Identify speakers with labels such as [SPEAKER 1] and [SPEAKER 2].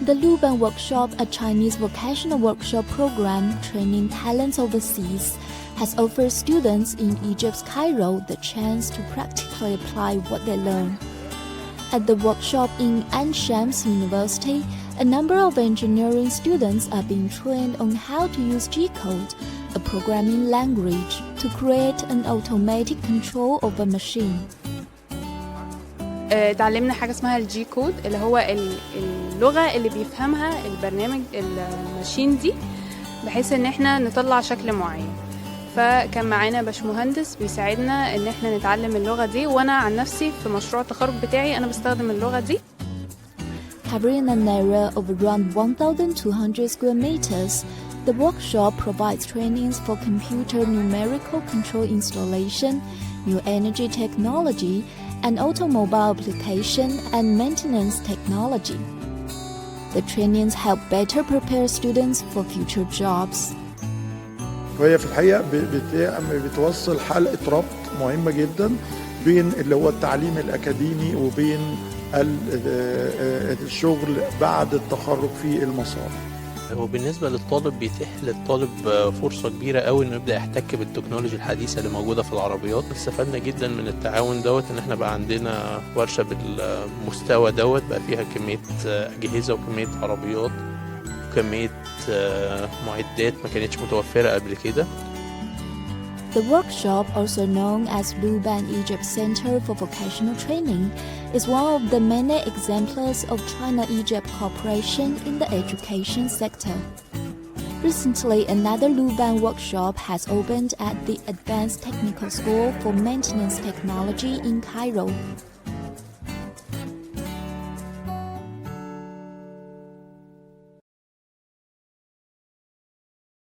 [SPEAKER 1] The Looban Workshop, a Chinese vocational workshop program training talents overseas, has offered students in Egypt's Cairo the chance to practically apply what they learn. At the workshop in Ain Shams University, a number of engineering students are being trained on how to use G-code, a programming language, to create an automatic control of a machine.
[SPEAKER 2] تعلمنا حاجة اسمها الجي كود اللي هو اللغة اللي بيفهمها البرنامج الماشين دي بحيث ان احنا نطلع شكل معين. فكان معانا باشمهندس بيساعدنا ان احنا نتعلم اللغة دي، وانا عن نفسي في مشروع التخرج بتاعي انا بستخدم اللغة دي.
[SPEAKER 1] Covering an area of around 1,200 square meters, the workshop provides trainings for computer numerical control installation, new energy technology, and automobile application and maintenance technology. The trainings help better prepare students for future jobs.
[SPEAKER 3] وهي في الحقيقة بتوصل حلقة ربط مهمة جدا بين اللي هو التعليم الأكاديمي وبين الشغل بعد التخرج في المصانع.
[SPEAKER 4] وبالنسبة للطالب بيتيح للطالب فرصة كبيرة قوي انه يبدأ يحتك بالتكنولوجيا الحديثة اللي موجودة في العربيات. استفدنا جدا من التعاون دوت ان احنا بقى عندنا ورشة بالمستوى دوت بقى فيها كمية أجهزة وكمية عربيات وكمية معدات ما كانتش متوفرة قبل كده.
[SPEAKER 1] The workshop, also known as Looban Egypt Center for Vocational Training, is one of the many exemplars of China-Egypt cooperation in the education sector. Recently, another Looban workshop has opened at the Advanced Technical School for Maintenance Technology in Cairo.